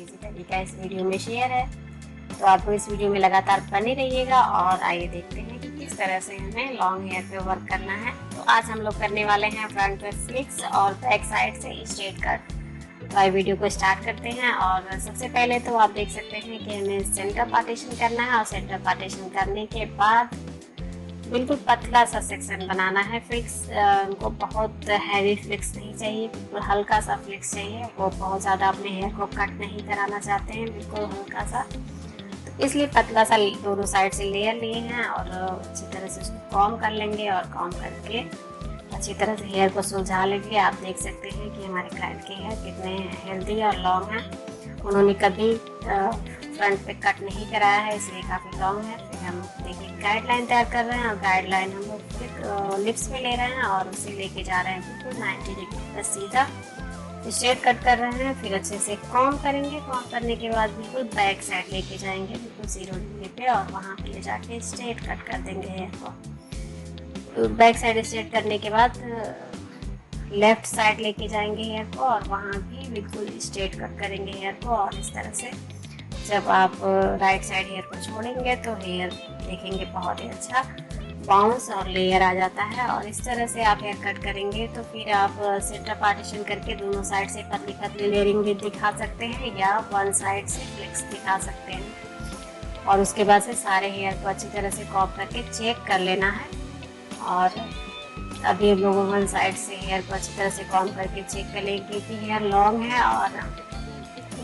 Easy तरीका इस video में शेयर है, तो आपको इस वीडियो में लगातार बने रहिएगा। और आइए देखते हैं कि किस तरह से हमें लॉन्ग हेयर पे वर्क करना है। तो आज हम लोग करने वाले हैं फ्रंट पे फ्लिक्स और बैक साइड से स्ट्रेट कट। तो आइए वीडियो को स्टार्ट करते हैं। और सबसे पहले तो आप देख सकते हैं कि हमें सेंटर पार्टीशन करना है, और सेंटर पार्टीशन करने के बाद बिल्कुल पतला सा सेक्शन बनाना है। फ्लिक्स उनको बहुत हैवी फ्लिक्स नहीं चाहिए, बिल्कुल हल्का सा फ्लिक्स चाहिए। वो बहुत ज़्यादा अपने हेयर को कट नहीं कराना चाहते हैं, बिल्कुल हल्का सा। तो इसलिए पतला सा दोनों साइड से लेयर लिए हैं और अच्छी तरह से उसको कॉम कर लेंगे। और कॉम करके अच्छी तरह से हेयर को सुलझा लेंगे। आप देख सकते हैं कि हमारे क्लाइंट के हेयर कितने हेल्दी और लॉन्ग हैं। उन्होंने कभी फ्रंट पे कट नहीं कराया है, इसलिए काफ़ी लॉन्ग है। फिर हम देखिए गाइडलाइन तैयार कर रहे हैं, और गाइडलाइन हम लोग फिर लिप्स पे ले रहे हैं और उसे लेके जा रहे हैं बिल्कुल 90 डिग्री पर सीधा स्ट्रेट कट कर रहे हैं। फिर अच्छे से कॉम करेंगे। कॉम करने के बाद बिल्कुल बैक साइड लेके जाएंगे बिल्कुल 0 डिग्री पे, और वहाँ पे ले जाके स्ट्रेट कट कर देंगे हेयर को। बैक साइड स्ट्रेट करने के बाद लेफ्ट साइड लेके जाएंगे हेयर को, और वहाँ भी बिल्कुल स्ट्रेट कट करेंगे हेयर को। और इस तरह से जब आप राइट साइड हेयर को छोड़ेंगे तो हेयर देखेंगे बहुत ही अच्छा बाउंस और लेयर आ जाता है। और इस तरह से आप हेयर कट करेंगे तो फिर आप सेंटर पार्टीशन करके दोनों साइड से पतली पतली लेयरिंग भी दिखा सकते हैं, या वन साइड से फ्लिक्स दिखा सकते हैं। और उसके बाद से सारे हेयर को अच्छी तरह से कॉप करके चेक कर लेना है। और अभी हम लोग वन साइड से हेयर को अच्छी तरह से कॉम करके चेक कर लेंगे कि हेयर लॉन्ग है और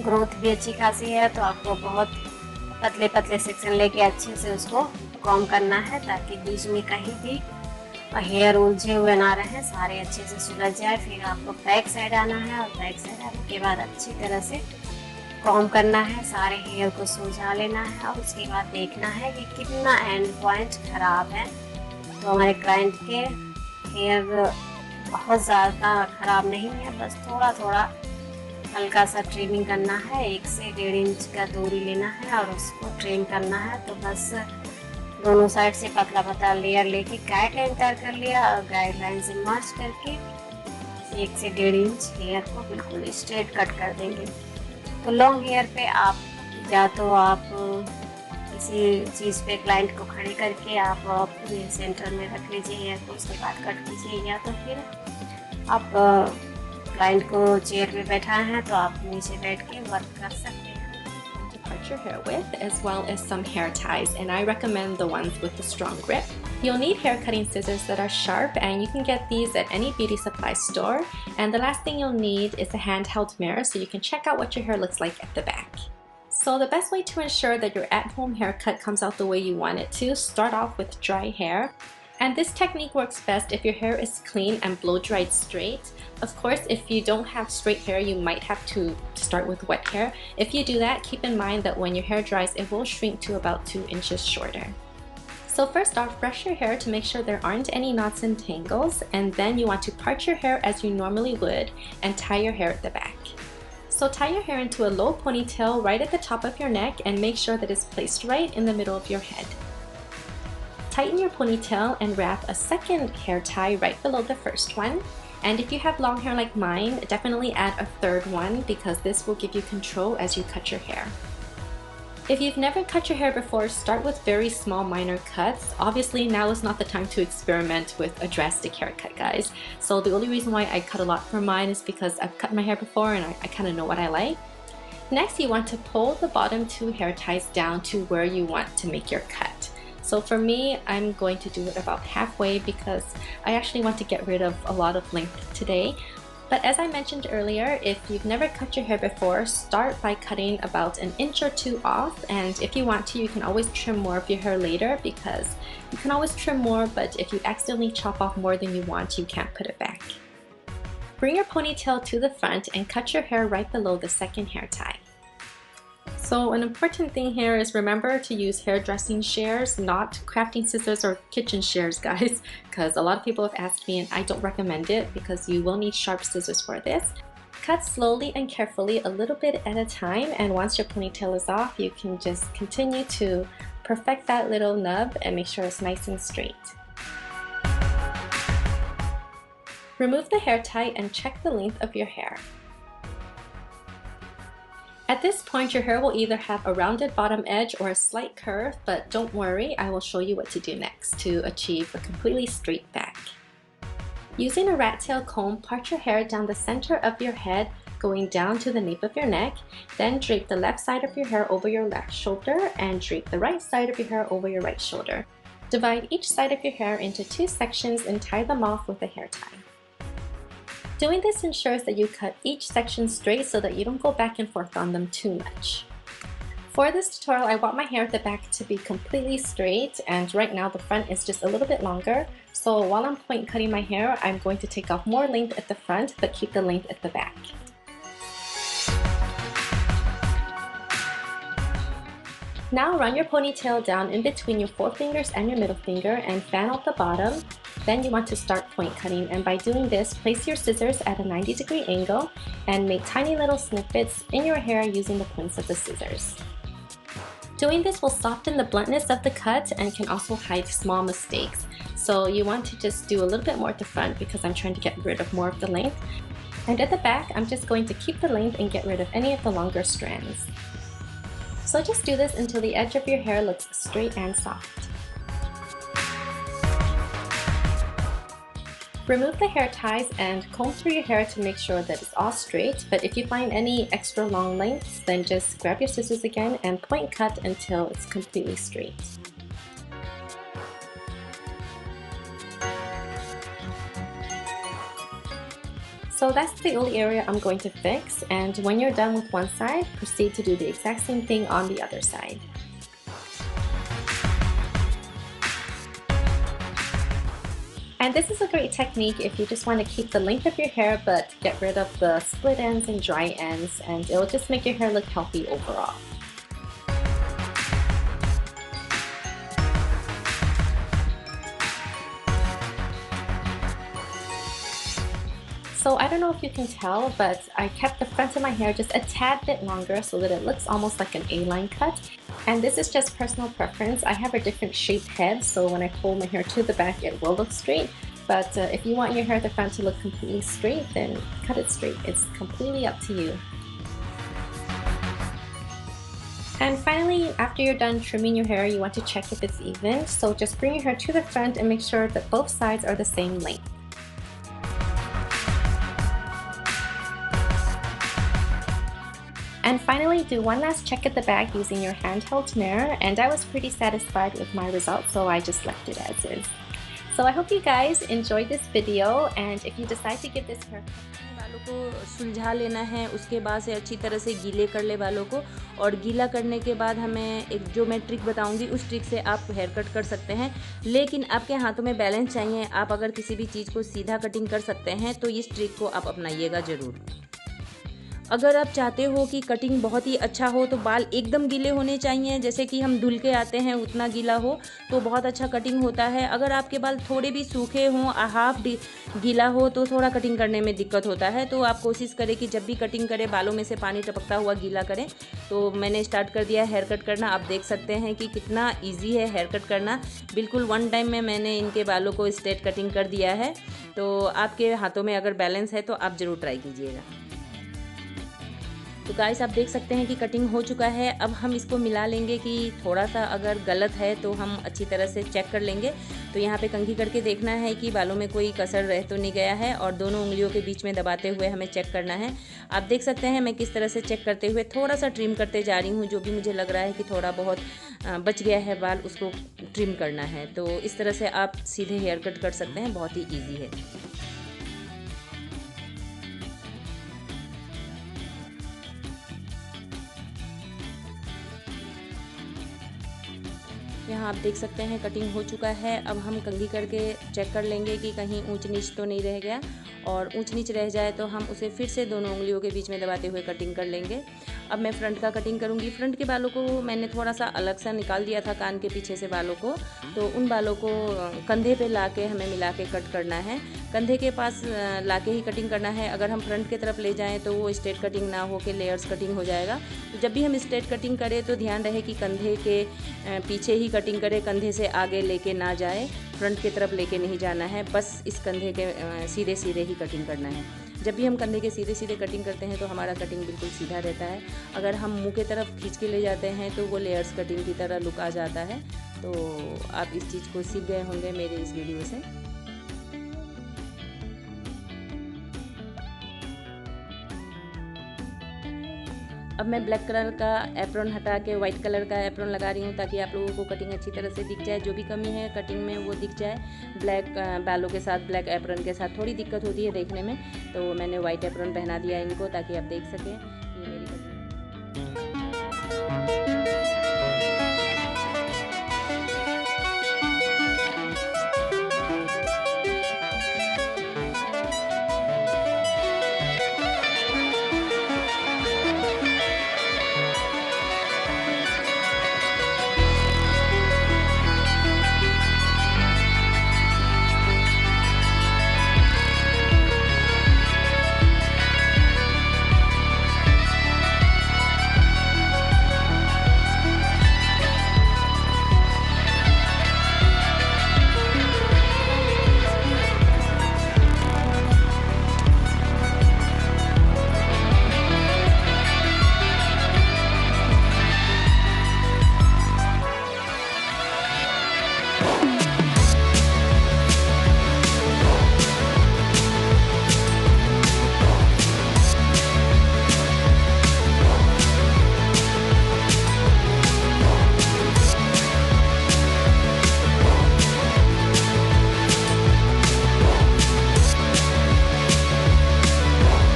ग्रोथ भी अच्छी खासी है। तो आपको बहुत पतले पतले सेक्शन लेके अच्छे से उसको कॉम करना है, ताकि बीच में कहीं भी हेयर उलझे हुए ना रहे, सारे अच्छे से सुलझ जाए। फिर आपको बैक साइड आना है, और बैक साइड आने के बाद अच्छी तरह से कॉम करना है, सारे हेयर को सुलझा लेना है। और उसके बाद देखना है कि कितना एंड पॉइंट खराब है। तो हमारे क्लाइंट के हेयर बहुत ज़्यादा खराब नहीं है, बस थोड़ा थोड़ा हल्का सा ट्रिमिंग करना है। 1 से 1.5 इंच का दूरी लेना है और उसको ट्रिम करना है। तो बस दोनों साइड से पतला पतला लेयर लेके गाइडलाइन तैयार कर लिया, और गाइडलाइन से मर्ज करके 1 से 1.5 इंच हेयर को बिल्कुल स्ट्रेट कट कर देंगे। तो लॉन्ग हेयर पे आप या तो आप किसी चीज़ पे क्लाइंट को खड़े करके आप अपने सेंटर में रख लीजिए हेयर को, उसके बाद कट कीजिए। या तो फिर आप क्लाइंट को चेयर पे बैठा है तो आप नीचे बैठ के वर्क कर सकते हैं। Cut your hair with, as well as some hair ties, and I recommend the ones with the strong grip. You'll need hair cutting scissors that are sharp, and you can get these at any beauty supply store. And the last thing you'll need is a handheld mirror so you can check out what your hair looks like at the back. So the best way to ensure that your at-home haircut comes out the way you want it to, start off with dry hair. And this technique works best if your hair is clean and blow-dried straight. Of course, if you don't have straight hair, you might have to start with wet hair. If you do that, keep in mind that when your hair dries, it will shrink to about 2 inches shorter. So first off, brush your hair to make sure there aren't any knots and tangles, and then you want to part your hair as you normally would and tie your hair at the back. So tie your hair into a low ponytail right at the top of your neck, and make sure that it's placed right in the middle of your head. Tighten your ponytail and wrap a second hair tie right below the first one. And if you have long hair like mine, definitely add a third one, because this will give you control as you cut your hair. If you've never cut your hair before, start with very small minor cuts. Obviously, now is not the time to experiment with a drastic haircut, guys. So the only reason why I cut a lot for mine is because I've cut my hair before and I kind of know what I like. Next, you want to pull the bottom 2 hair ties down to where you want to make your cut. So for me, I'm going to do it about halfway because I actually want to get rid of a lot of length today. But as I mentioned earlier, if you've never cut your hair before, start by cutting about 1 inch or 2 off. And if you want to, you can always trim more of your hair later, because you can always trim more, but if you accidentally chop off more than you want, you can't put it back. Bring your ponytail to the front and cut your hair right below the second hair tie. So an important thing here is remember to use hairdressing shears, not crafting scissors or kitchen shears, guys, because a lot of people have asked me and I don't recommend it because you will need sharp scissors for this. Cut slowly and carefully, a little bit at a time, and once your ponytail is off, you can just continue to perfect that little nub and make sure it's nice and straight. Remove the hair tie and check the length of your hair. At this point, your hair will either have a rounded bottom edge or a slight curve, but don't worry, I will show you what to do next to achieve a completely straight back. Using a rat tail comb, part your hair down the center of your head, going down to the nape of your neck, then drape the left side of your hair over your left shoulder and drape the right side of your hair over your right shoulder. Divide each side of your hair into 2 sections and tie them off with a hair tie. Doing this ensures that you cut each section straight so that you don't go back and forth on them too much. For this tutorial, I want my hair at the back to be completely straight, and right now the front is just a little bit longer. So while I'm point cutting my hair, I'm going to take off more length at the front but keep the length at the back. Now run your ponytail down in between your forefingers and your middle finger and fan out the bottom. Then you want to start point cutting, and by doing this, place your scissors at a 90-degree angle and make tiny little snippets in your hair using the points of the scissors. Doing this will soften the bluntness of the cut and can also hide small mistakes. So you want to just do a little bit more at the front because I'm trying to get rid of more of the length. And at the back, I'm just going to keep the length and get rid of any of the longer strands. So just do this until the edge of your hair looks straight and soft. Remove the hair ties and comb through your hair to make sure that it's all straight, but if you find any extra long lengths, then just grab your scissors again and point cut until it's completely straight. So that's the only area I'm going to fix, and when you're done with one side, proceed to do the exact same thing on the other side. And this is a great technique if you just want to keep the length of your hair but get rid of the split ends and dry ends, and it will just make your hair look healthy overall. So I don't know if you can tell, but I kept the front of my hair just a tad bit longer so that it looks almost like an A-line cut. And this is just personal preference. I have a different shaped head, so when I pull my hair to the back, it will look straight. But if you want your hair at the front to look completely straight, then cut it straight. It's completely up to you. And finally, after you're done trimming your hair, you want to check if it's even. So just bring your hair to the front and make sure that both sides are the same length. And finally, do one last check at the back using your handheld mirror, and I was pretty satisfied with my results, so I just left it as is. So I hope you guys enjoyed this video, and if you decide to give this haircut, बालों को सुलझा लेना है, उसके बाद से अच्छी तरह से गीले कर ले बालों को, और गीला करने के बाद हमें एक जो मैं ट्रिक बताऊंगी उस ट्रिक से आप हेयर कट कर सकते हैं। लेकिन आपके हाथों में बैलेंस चाहिए। आप अगर किसी भी चीज़ को सीधा कटिंग कर सकते हैं तो इस ट्रिक को आप अपनाइएगा ज़रूर। अगर आप चाहते हो कि कटिंग बहुत ही अच्छा हो तो बाल एकदम गीले होने चाहिए, जैसे कि हम धुल के आते हैं उतना गीला हो तो बहुत अच्छा कटिंग होता है। अगर आपके बाल थोड़े भी सूखे हों, हाफ गीला हो तो थोड़ा कटिंग करने में दिक्कत होता है। तो आप कोशिश करें कि जब भी कटिंग करें बालों में से पानी टपकता हुआ गीला करें। तो मैंने स्टार्ट कर दिया हेयर कट करना। आप देख सकते हैं कि कितना ईजी है हेयर कट करना। बिल्कुल वन टाइम में मैंने इनके बालों को स्ट्रेट कटिंग कर दिया है। तो आपके हाथों में अगर बैलेंस है तो आप ज़रूर ट्राई कीजिएगा। तो गाइस आप देख सकते हैं कि कटिंग हो चुका है। अब हम इसको मिला लेंगे कि थोड़ा सा अगर गलत है तो हम अच्छी तरह से चेक कर लेंगे। तो यहाँ पे कंघी करके देखना है कि बालों में कोई कसर रह तो नहीं गया है, और दोनों उंगलियों के बीच में दबाते हुए हमें चेक करना है। आप देख सकते हैं मैं किस तरह से चेक करते हुए थोड़ा सा ट्रिम करते जा रही हूँ। जो भी मुझे लग रहा है कि थोड़ा बहुत बच गया है बाल, उसको ट्रिम करना है। तो इस तरह से आप सीधे हेयर कट कर सकते हैं, बहुत ही ईजी है। यहाँ आप देख सकते हैं कटिंग हो चुका है। अब हम कंघी करके चेक कर लेंगे कि कहीं ऊंच नीच तो नहीं रह गया, और ऊंच नीच रह जाए तो हम उसे फिर से दोनों उंगलियों के बीच में दबाते हुए कटिंग कर लेंगे। अब मैं फ्रंट का कटिंग करूँगी। फ्रंट के बालों को मैंने थोड़ा सा अलग सा निकाल दिया था, कान के पीछे से बालों को। तो उन बालों को कंधे पे लाके हमें मिला के कट करना है। कंधे के पास लाके ही कटिंग करना है। अगर हम फ्रंट की तरफ ले जाएं तो वो स्ट्रेट कटिंग ना हो के लेयर्स कटिंग हो जाएगा। तो जब भी हम स्ट्रेट कटिंग करें तो ध्यान रहे कि कंधे के पीछे ही कटिंग करें, कंधे से आगे लेके ना जाए, फ्रंट की तरफ लेके नहीं जाना है। बस इस कंधे के सीधे सीधे ही कटिंग करना है। जब भी हम कंधे के सीधे सीधे कटिंग करते हैं तो हमारा कटिंग बिल्कुल सीधा रहता है। अगर हम मुंह के तरफ खींच के ले जाते हैं तो वो लेयर्स कटिंग की तरह लुक आ जाता है। तो आप इस चीज़ को सीख गए होंगे मेरे इस वीडियो से। अब मैं ब्लैक कलर का एप्रॉन हटा के वाइट कलर का एप्रॉन लगा रही हूँ ताकि आप लोगों को कटिंग अच्छी तरह से दिख जाए। जो भी कमी है कटिंग में वो दिख जाए। ब्लैक बालों के साथ ब्लैक एप्रॉन के साथ थोड़ी दिक्कत होती है देखने में, तो मैंने वाइट एप्रॉन पहना दिया इनको ताकि आप देख सकें ये मेरी कटिंग।